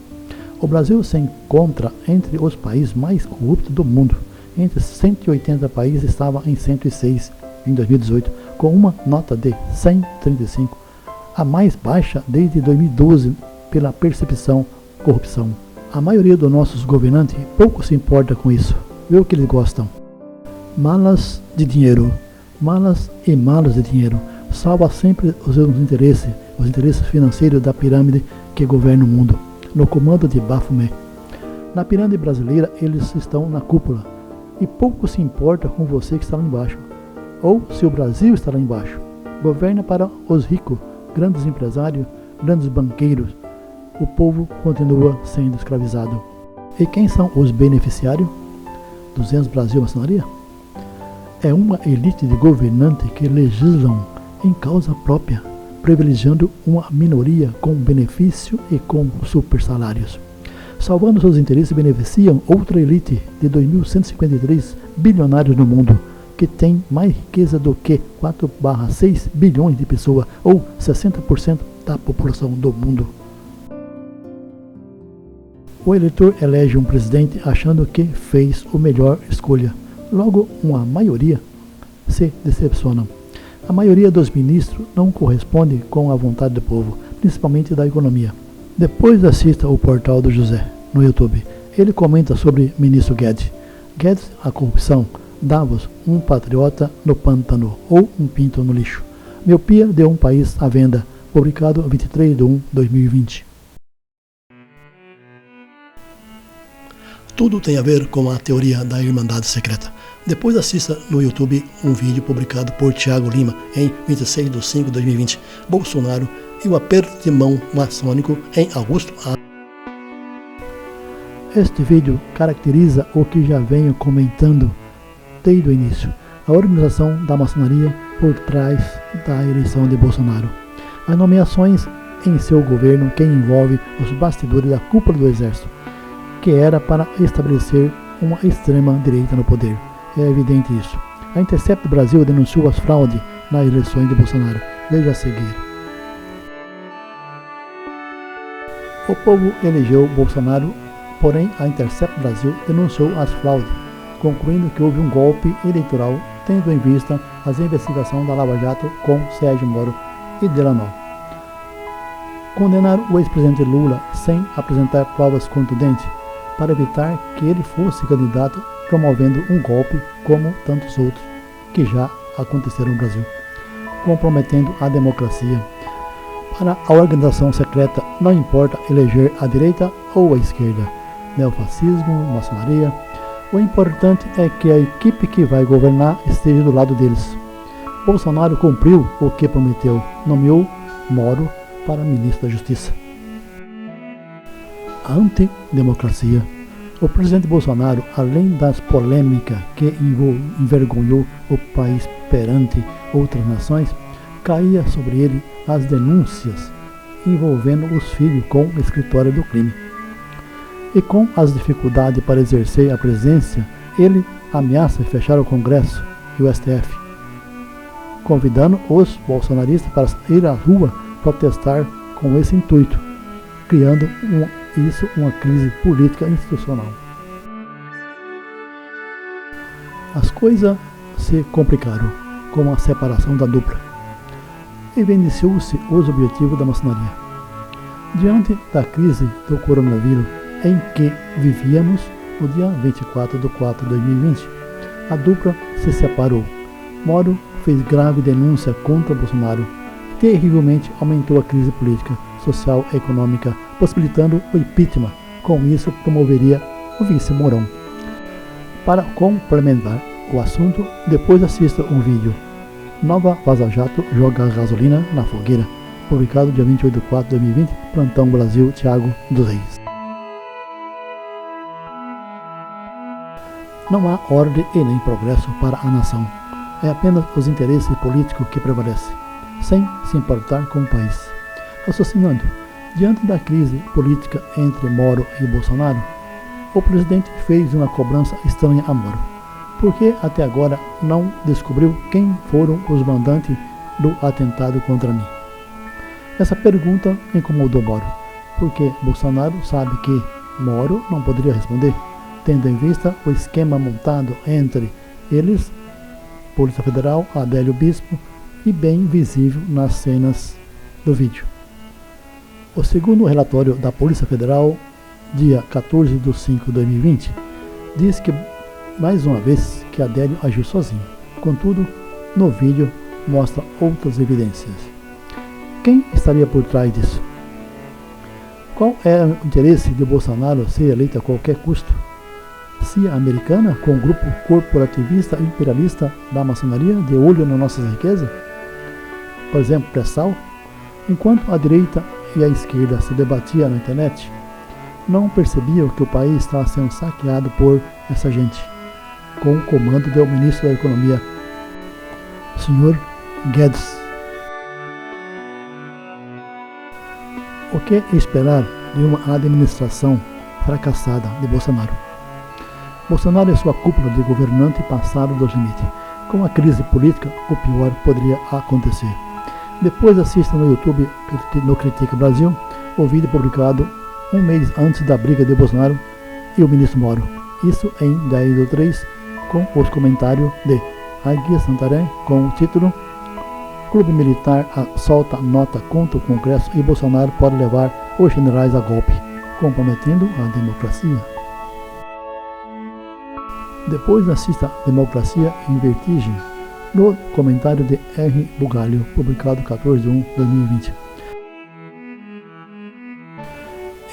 O Brasil se encontra entre os países mais corruptos do mundo. Entre 180 países estava em 106 em 2018, com uma nota de 135, a mais baixa desde 2012 pela percepção corrupção. A maioria dos nossos governantes pouco se importa com isso. Vê o que eles gostam. Malas de dinheiro. Malas e malas de dinheiro. Salva sempre os seus interesses, os interesses financeiros da pirâmide que governa o mundo, no comando de Baphomet. Na pirâmide brasileira, eles estão na cúpula, e pouco se importa com você que está lá embaixo, ou se o Brasil está lá embaixo. Governa para os ricos, grandes empresários, grandes banqueiros. O povo continua sendo escravizado. E quem são os beneficiários? 200 Brasil Maçonaria? É uma elite de governantes que legislam em causa própria, privilegiando uma minoria com benefício e com super salários. Salvando seus interesses, beneficiam outra elite de 2.153 bilionários no mundo, que tem mais riqueza do que 4/6 bilhões de pessoas, ou 60% da população do mundo. O eleitor elege um presidente achando que fez a melhor escolha. Logo, uma maioria se decepciona. A maioria dos ministros não corresponde com a vontade do povo, principalmente da economia. Depois assista o Portal do José no YouTube. Ele comenta sobre ministro Guedes. Guedes, a corrupção. Davos, um patriota no pântano ou um pinto no lixo. Miopia de um país à venda. Publicado 23/1/2020. Tudo tem a ver com a teoria da Irmandade Secreta. Depois assista no YouTube um vídeo publicado por Thiago Lima em 26/5/2020. Bolsonaro e o aperto de mão maçônico em Augusto A. Este vídeo caracteriza o que já venho comentando desde o início. A organização da maçonaria por trás da eleição de Bolsonaro. As nomeações em seu governo que envolve os bastidores da cúpula do exército, que era para estabelecer uma extrema-direita no poder. É evidente isso. A Intercept Brasil denunciou as fraudes nas eleições de Bolsonaro. Veja a seguir. O povo elegeu Bolsonaro, porém a Intercept Brasil denunciou as fraudes, concluindo que houve um golpe eleitoral, tendo em vista as investigações da Lava Jato com Sérgio Moro e Delanol. Condenaram o ex-presidente Lula sem apresentar provas contundentes, para evitar que ele fosse candidato, promovendo um golpe como tantos outros que já aconteceram no Brasil, comprometendo a democracia. Para a organização secreta, não importa eleger a direita ou a esquerda, neofascismo, maçonaria, o importante é que a equipe que vai governar esteja do lado deles. Bolsonaro cumpriu o que prometeu, nomeou Moro para ministro da Justiça. Antidemocracia. O presidente Bolsonaro, além das polêmicas que envergonhou o país perante outras nações, caía sobre ele as denúncias envolvendo os filhos com o escritório do crime. E com as dificuldades para exercer a presença, ele ameaça fechar o Congresso e o STF, convidando os bolsonaristas para ir à rua protestar com esse intuito, criando uma crise política institucional. As coisas se complicaram com a separação da dupla e evidenciou-se os objetivos da maçonaria. Diante da crise do coronavírus em que vivíamos, no dia 24/4/2020, a dupla se separou. Moro fez grave denúncia contra Bolsonaro, terrivelmente aumentou a crise política, social e econômica, possibilitando o impeachment. Com isso, promoveria o vice Mourão. Para complementar o assunto, depois assista um vídeo. Nova Vaza Jato joga gasolina na fogueira. Publicado dia 28/4/2020, Plantão Brasil, Thiago dos Reis. Não há ordem e nem progresso para a nação. É apenas os interesses políticos que prevalecem, sem se importar com o país. Raciocinando, diante da crise política entre Moro e Bolsonaro, o presidente fez uma cobrança estranha a Moro, porque até agora não descobriu quem foram os mandantes do atentado contra mim. Essa pergunta incomodou Moro, porque Bolsonaro sabe que Moro não poderia responder, tendo em vista o esquema montado entre eles, Polícia Federal, Adélio Bispo, e bem visível nas cenas do vídeo. O segundo relatório da Polícia Federal, dia 14 de 5 de 2020, diz que, mais uma vez, que Adélio agiu sozinho. Contudo, no vídeo mostra outras evidências. Quem estaria por trás disso? Qual era o interesse de Bolsonaro ser eleito a qualquer custo? CIA americana com o grupo corporativista e imperialista da maçonaria de olho nas nossas riquezas? Por exemplo, pré-sal? Enquanto a direita e a esquerda se debatiam na internet, não percebiam que o país estava sendo saqueado por essa gente, com o comando do ministro da Economia, Sr. Guedes. O que esperar de uma administração fracassada de Bolsonaro? Bolsonaro e sua cúpula de governante passaram dos limites. Com a crise política, o pior poderia acontecer. Depois assista no YouTube, no Critica Brasil, o vídeo publicado um mês antes da briga de Bolsonaro e o ministro Moro. Isso em 10/3, com os comentários de Águia Santarém, com o título Clube Militar solta nota contra o Congresso e Bolsonaro pode levar os generais a golpe, comprometendo a democracia. Depois assista Democracia em Vertigem, no comentário de R. Bugalho, publicado 14/1/2020.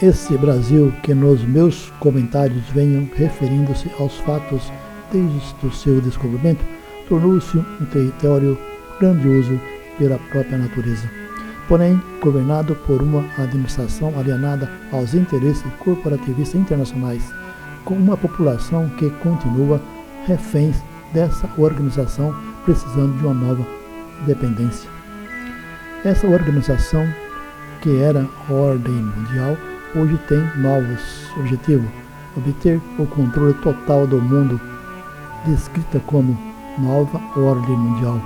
Esse Brasil que nos meus comentários venham referindo-se aos fatos desde o seu descobrimento, tornou-se um território grandioso pela própria natureza, porém governado por uma administração alienada aos interesses corporativistas internacionais, com uma população que continua reféns dessa organização, precisando de uma nova dependência. Essa organização, que era ordem mundial, hoje tem novos objetivos: obter o controle total do mundo, descrita como nova ordem mundial.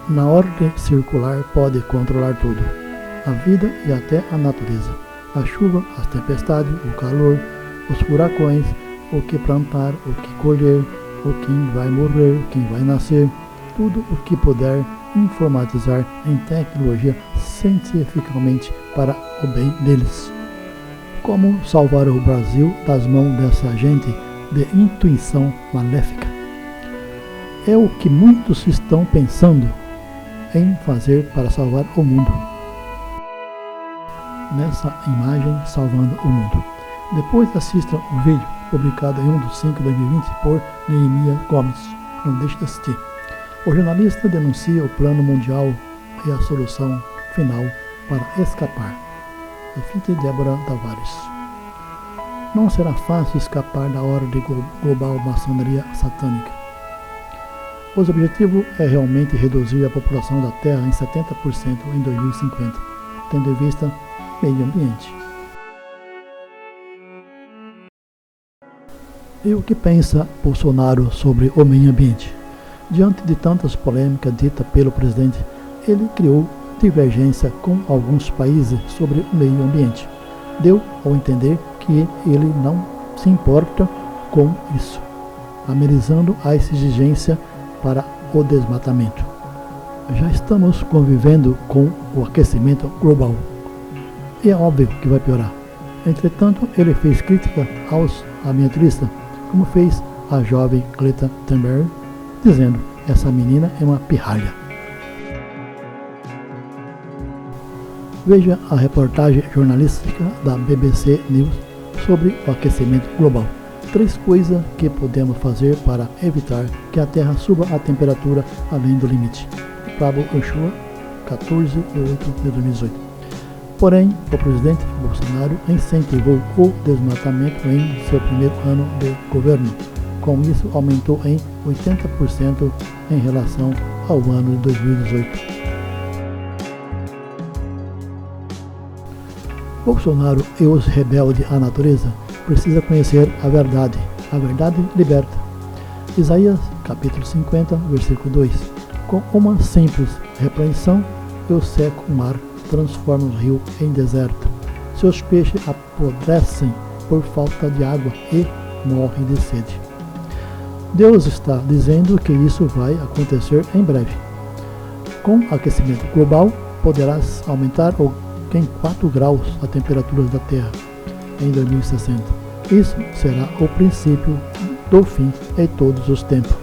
Na ordem circular pode controlar tudo, a vida e até a natureza, a chuva, as tempestades, o calor, os furacões, o que plantar, o que colher, o quem vai morrer, quem vai nascer, tudo o que puder informatizar em tecnologia cientificamente para o bem deles. Como salvar o Brasil das mãos dessa gente de intuição maléfica? É o que muitos estão pensando em fazer para salvar o mundo. Nessa imagem, salvando o mundo. Depois assista o vídeo publicado em 1/5/2020 por Neemias Gomes. Não deixe de assistir. O jornalista denuncia o plano mundial e a solução final para escapar. Efite Débora Tavares. Não será fácil escapar da ordem global maçonaria satânica. Os objetivos é realmente reduzir a população da Terra em 70% em 2050, tendo em vista meio ambiente. E o que pensa Bolsonaro sobre o meio ambiente? Diante de tantas polêmicas ditas pelo presidente, ele criou divergência com alguns países sobre o meio ambiente. Deu ao entender que ele não se importa com isso, amenizando a exigência para o desmatamento. Já estamos convivendo com o aquecimento global e é óbvio que vai piorar. Entretanto, ele fez crítica aos ambientalistas, como fez a jovem Greta Thunberg, dizendo: essa menina é uma pirralha. Veja a reportagem jornalística da BBC News sobre o aquecimento global. 3 coisas que podemos fazer para evitar que a Terra suba a temperatura além do limite. Pablo Ochoa, 14/8/2018. Porém, o presidente Bolsonaro incentivou o desmatamento em seu primeiro ano de governo. Com isso, aumentou em 80% em relação ao ano de 2018. Bolsonaro e os rebeldes à natureza precisam conhecer a verdade liberta. Isaías capítulo 50, versículo 2. Com uma simples repreensão, o seco mar transforma o rio em deserto. Seus peixes apodrecem por falta de água e morrem de sede. Deus está dizendo que isso vai acontecer em breve. Com aquecimento global, poderá aumentar em 4 graus a temperatura da Terra em 2060. Isso será o princípio do fim em todos os tempos.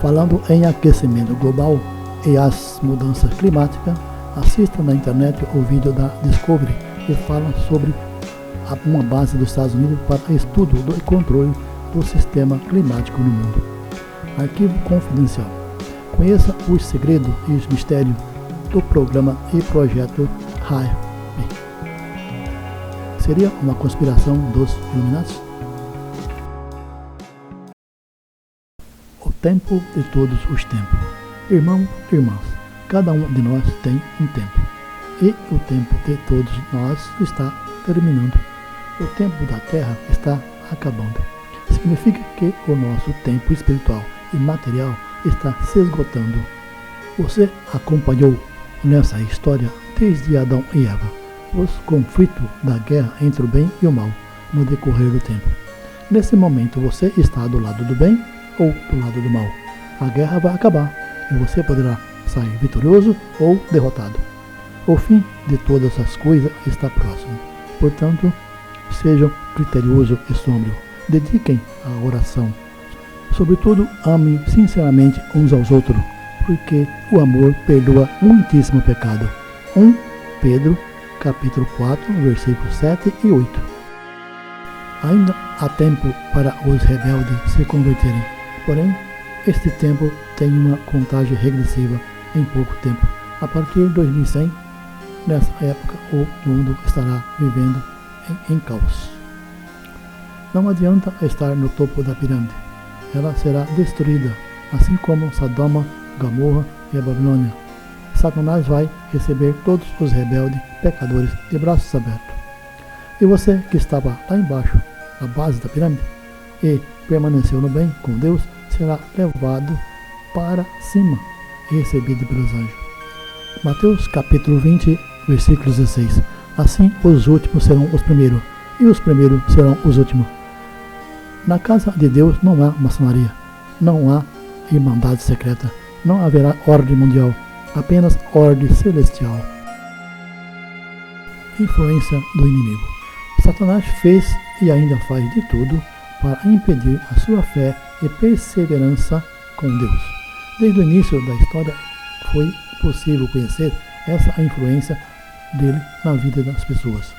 Falando em aquecimento global e as mudanças climáticas, assista na internet o vídeo da Discovery que fala sobre uma base dos Estados Unidos para estudo e controle do sistema climático no mundo. Arquivo confidencial. Conheça os segredos e os mistérios do programa e projeto HAARP. Seria uma conspiração dos Illuminati? O tempo de todos os tempos. Irmãos e irmãs, cada um de nós tem um tempo. E o tempo de todos nós está terminando. O tempo da Terra está acabando. Significa que o nosso tempo espiritual e material está se esgotando. Você acompanhou nessa história desde Adão e Eva os conflitos da guerra entre o bem e o mal no decorrer do tempo. Nesse momento você está do lado do bem ou do lado do mal. A guerra vai acabar e você poderá sair vitorioso ou derrotado. O fim de todas as coisas está próximo. Portanto, sejam criteriosos e sombrios. Dediquem à oração. Sobretudo, amem sinceramente uns aos outros, porque o amor perdoa muitíssimo pecado. 1 Pedro, capítulo 4, versículos 7 e 8. Ainda há tempo para os rebeldes se converterem, porém, este tempo tem uma contagem regressiva em pouco tempo. A partir de 2100, nessa época, o mundo estará vivendo em caos. Não adianta estar no topo da pirâmide. Ela será destruída, assim como Sodoma, Gomorra e a Babilônia. Satanás vai receber todos os rebeldes, pecadores, de braços abertos. E você que estava lá embaixo, na base da pirâmide, e permaneceu no bem com Deus, será levado para cima e recebido pelos anjos. Mateus capítulo 20, versículo 16. Assim os últimos serão os primeiros, e os primeiros serão os últimos. Na casa de Deus não há maçonaria, não há irmandade secreta, não haverá ordem mundial, apenas ordem celestial. Influência do inimigo. Satanás fez e ainda faz de tudo para impedir a sua fé e perseverança com Deus. Desde o início da história foi possível conhecer essa influência dele na vida das pessoas.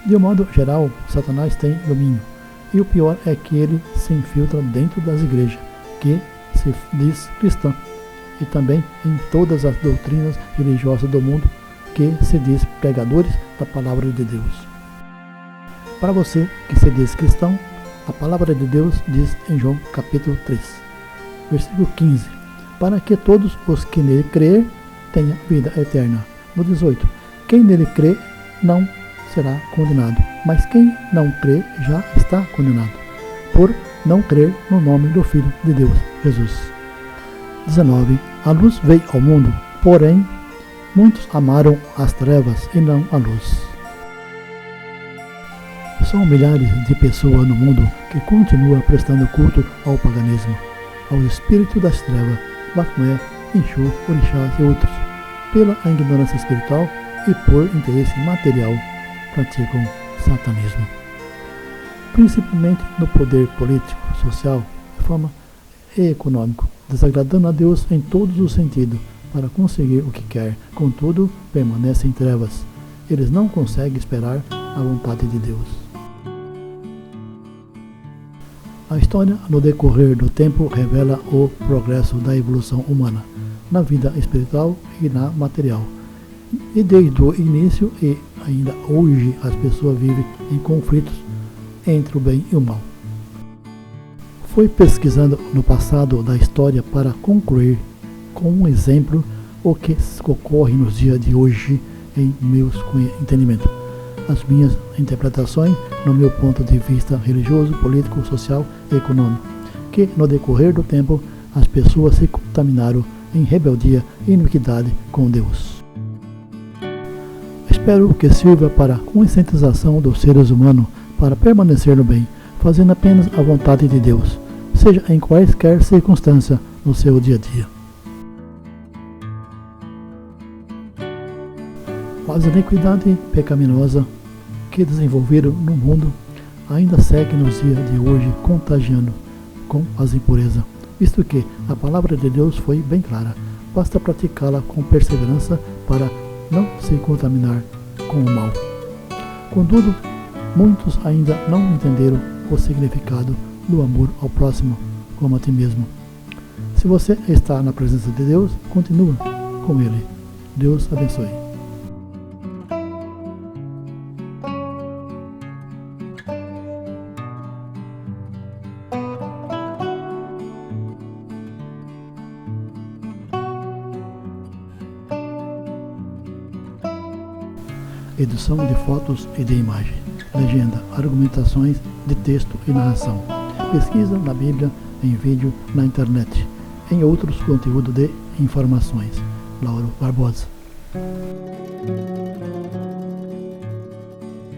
De um modo geral, Satanás tem domínio. E o pior é que ele se infiltra dentro das igrejas, que se diz cristã, e também em todas as doutrinas religiosas do mundo, que se diz pregadores da palavra de Deus. Para você que se diz cristão, a palavra de Deus diz em João capítulo 3, versículo 15, para que todos os que nele crer tenham vida eterna. No 18, quem nele crê não será condenado, mas quem não crê já está condenado, por não crer no nome do Filho de Deus, Jesus. 19. A luz veio ao mundo, porém, muitos amaram as trevas e não a luz. São milhares de pessoas no mundo que continuam prestando culto ao paganismo, ao espírito das trevas, Baphomet, Exu, Orixás e outros, pela ignorância espiritual e por interesse material, praticam satanismo. Principalmente no poder político, social, fama e econômico, desagradando a Deus em todos os sentidos para conseguir o que quer, contudo permanecem em trevas. Eles não conseguem esperar a vontade de Deus. A história, no decorrer do tempo, revela o progresso da evolução humana, na vida espiritual e na material. E desde o início e ainda hoje as pessoas vivem em conflitos entre o bem e o mal. Foi pesquisando no passado da história para concluir com um exemplo o que ocorre nos dias de hoje em meus entendimentos. As minhas interpretações no meu ponto de vista religioso, político, social e econômico, que no decorrer do tempo as pessoas se contaminaram em rebeldia e iniquidade com Deus. Espero que sirva para a conscientização dos seres humanos para permanecer no bem, fazendo apenas a vontade de Deus, seja em quaisquer circunstância no seu dia a dia. As iniquidades pecaminosas que desenvolveram no mundo ainda seguem nos dias de hoje contagiando com as impurezas, visto que a palavra de Deus foi bem clara, basta praticá-la com perseverança para não se contaminar com o mal. Contudo, muitos ainda não entenderam o significado do amor ao próximo como a ti mesmo. Se você está na presença de Deus, continua com Ele. Deus abençoe. Edição de fotos e de imagem, legenda, argumentações de texto e narração, pesquisa na Bíblia, em vídeo, na internet, em outros conteúdos de informações. Lauro Barbosa.